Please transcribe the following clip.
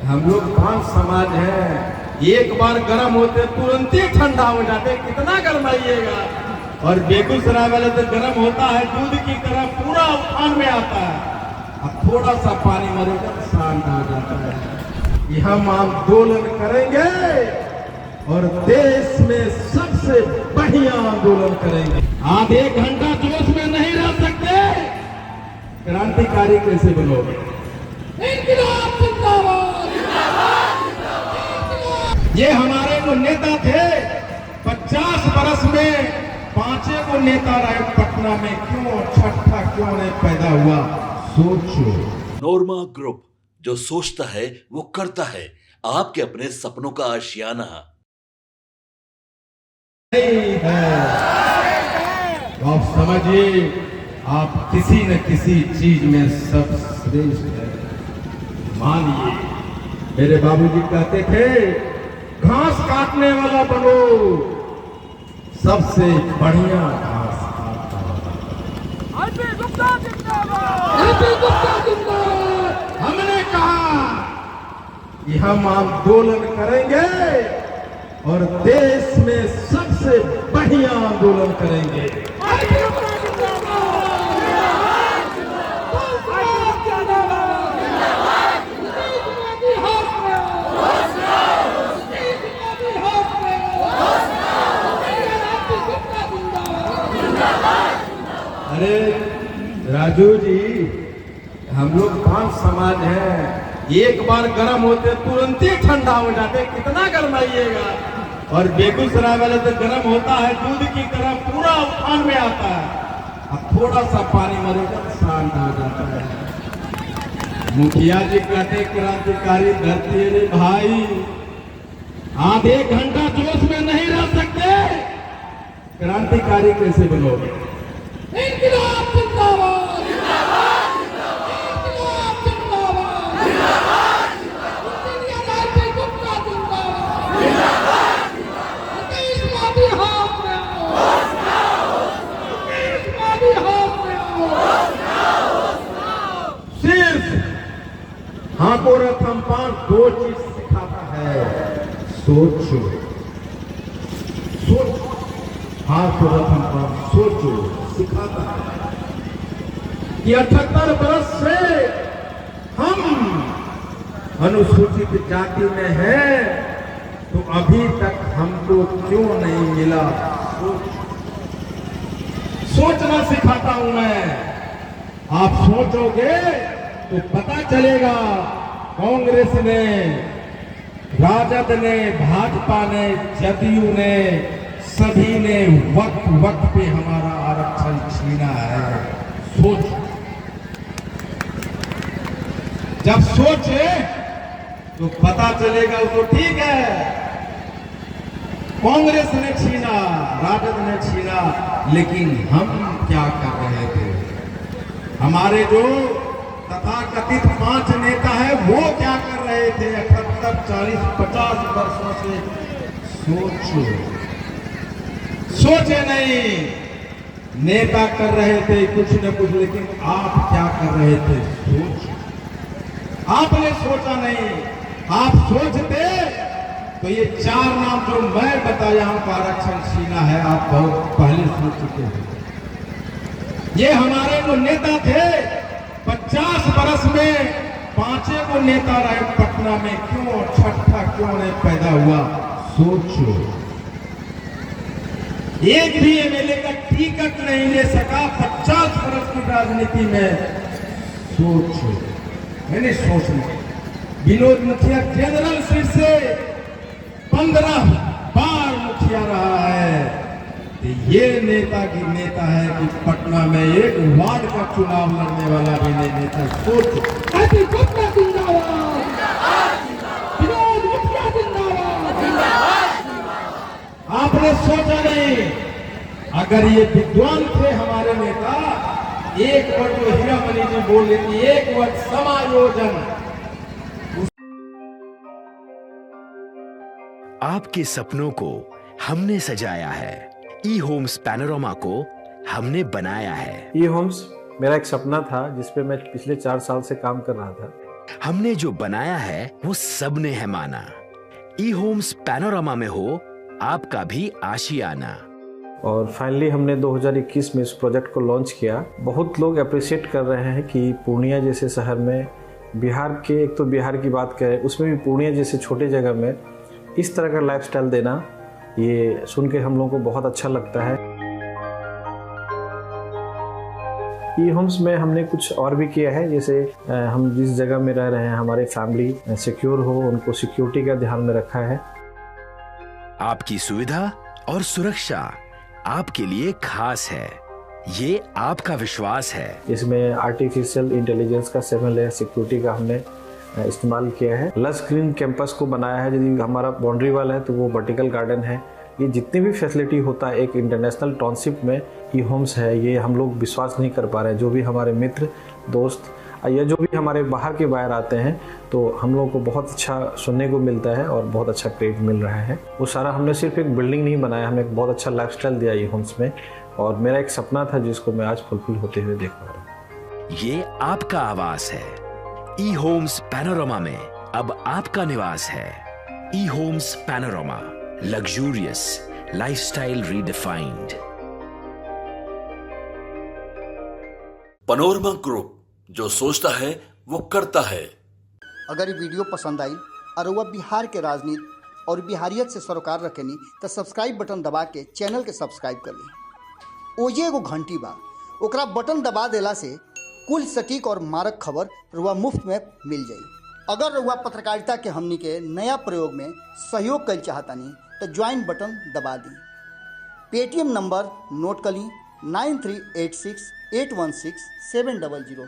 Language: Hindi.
हम लोग पांच समाज हैं, एक बार गर्म होते तुरंत ही ठंडा हो जाते, कितना गर्माइएगा। और बेगूसराय वाले तो गर्म होता है दूध की तरह, पूरा उफान में आता है। अब थोड़ा सा पानी मरेगा तो शांत हो जाता है। ये हम आंदोलन करेंगे और देश में सबसे बढ़िया आंदोलन करेंगे। आप एक घंटा जोश में नहीं रह सकते, क्रांतिकारी कैसे बनोगे? इंकलाब जिंदाबाद, ये हमारे जो नेता थे 50 बरस में 5 को नेता रहे पटना में, क्यों छठा क्यों नहीं पैदा हुआ? सोचो। नोरमा ग्रुप, जो सोचता है वो करता है। आपके अपने सपनों का आशियाना नहीं है तो आप समझिए, आप किसी न किसी चीज में सब श्रेष्ठ है। मानिए, मेरे बाबूजी कहते थे, घास काटने वाला बनो, सबसे बढ़िया घास काटता वाला। गुप्ता जिंदाबाद। हमने कहा कि हम आंदोलन करेंगे और देश में सबसे बढ़िया आंदोलन करेंगे। अरे राजू जी, हम लोग पांच समाज हैं, एक बार गर्म होते तुरंत ही ठंडा हो जाते, कितना गर्माइएगा। और बेगूसराय वाले तो गर्म होता है दूध की तरह, पूरा उफान में आता है। अब थोड़ा सा पानी मरेगा तो शांत हो जाता है। मुखिया जी कहते क्रांतिकारी धरती रे भाई, आधे घंटा जोश में नहीं रह सकते, क्रांतिकारी कैसे बनोगे? इंकलाब जिंदाबाद, इंकलाब जिंदाबाद, जिंदाबाद जिंदाबाद, गुप्ता जिंदाबाद, जिंदाबाद, देशवादी हाथ में आओ, देशवादी हाथ में आओ। सिर्फ हाथों रथम पान दो चीज सिखाता है, सोचो। सोचो, हाथों रथम पान सोचो सिखाता है कि 78 वर्ष से हम अनुसूचित जाति में हैं, तो अभी तक हमको क्यों नहीं मिला? सोचना सिखाता हूं मैं। आप सोचोगे तो पता चलेगा। कांग्रेस ने, राजद ने, भाजपा ने, जदयू ने, सभी ने वक्त वक्त पे हमारा आरक्षण छीना है। सोच, जब सोचे तो पता चलेगा। तो ठीक है, कांग्रेस ने छीना, राजद ने छीना, लेकिन हम क्या कर रहे थे? हमारे जो तथाकथित 5 नेता है वो क्या कर रहे थे 78, 40, 50 वर्षों से? सोचो। सोचे नहीं, नेता कर रहे थे कुछ न कुछ, लेकिन आप क्या कर रहे थे? सोच। आपने सोचा नहीं। आप सोचते तो ये 4 नाम जो मैं बताया हूं आरक्षण छीना है, आप बहुत पहले सोच चुके हैं। ये हमारे जो नेता थे 50 बरस में 5 को नेता रहे पटना में, क्यों छठा क्यों नहीं पैदा हुआ? सोचो। एक भी एमएलए का टिकट नहीं ले सका 50 वर्ष की राजनीति में। सोचो। मैंने सोचना, विनोद मुखिया जनरल सीट से 15 बार मुखिया रहा है, तो ये नेता है कि पटना में एक वार्ड का चुनाव लड़ने वाला भी नहीं नेता। सोचो। गुप्ता जिंदाबाद, विनोद मुखिया जिंदाबाद। आपने सोचा नहीं, अगर ये विद्वान थे हमारे नेता, एक वर्ड जो हीरामणि जी बोल लेती, एक वर्ड समायोजन। आपके सपनों को हमने सजाया है, ई होम्स पैनोरमा को हमने बनाया है। ई होम्स मेरा एक सपना था जिस पे मैं पिछले 4 साल से काम कर रहा था। हमने जो बनाया है वो सबने है माना। ई होम्स पैनोरामा में हो आपका भी आशियाना। और फाइनली हमने 2021 में इस प्रोजेक्ट को लॉन्च किया। बहुत लोग अप्रिशिएट कर रहे हैं कि पूर्णिया जैसे शहर में, बिहार के, एक तो बिहार की बात करें उसमें भी पूर्णिया जैसे छोटे जगह में इस तरह का लाइफस्टाइल देना, ये सुन के हम लोगों को बहुत अच्छा लगता है। ई होम्स में हमने कुछ और भी किया है, जैसे हम जिस जगह में रह रहे हैं हमारी फैमिली सिक्योर हो, उनको सिक्योरिटी का ध्यान में रखा है। आपकी सुविधा और सुरक्षा आपके लिए खास है, ये आपका विश्वास है। इसमें आर्टिफिशियल इंटेलिजेंस का 7 लेयर सिक्योरिटी का हमने इस्तेमाल किया है। लश ग्रीन कैंपस को बनाया है। यदि हमारा बाउंड्री वाल है तो वो वर्टिकल गार्डन है। ये जितनी भी फैसिलिटी होता है एक इंटरनेशनल टाउनशिप में ई होम्स है, ये हम लोग विश्वास नहीं कर पा रहे हैं। जो भी हमारे मित्र दोस्त या जो भी हमारे बाहर के बाहर आते हैं तो हम लोगों को बहुत अच्छा सुनने को मिलता है और बहुत अच्छा क्रेडिट मिल रहा है। वो सारा हमने सिर्फ एक बिल्डिंग नहीं बनाया, हमने एक बहुत अच्छा लाइफस्टाइल दिया ई होम्स में, और मेरा एक सपना था जिसको मैं आज फुलफिल होते हुए देख पा रहा हूँ। ये आपका आवास है। ई होम्स पैनोरामा में अब आपका निवास है। E Homes Panorama, luxurious lifestyle redefined. Panorama group, जो सोचता है वो करता है। अगर ये वीडियो पसंद आई और वह बिहार के राजनीति और बिहारियत से सरोकार रखेनी तो सब्सक्राइब बटन दबा के चैनल के सब्सक्राइब कर ली। ओजे एगो घंटी बा, ओकरा बटन दबा देला से कुल सटीक और मारक खबर रुआ मुफ्त में मिल जाई। अगर रुआ पत्रकारिता के हमनी के नया प्रयोग में सहयोग कर चाहतानी तो ज्वाइन बटन दबा दी। पेटीएम नंबर नोट कर ली 9386 816 700।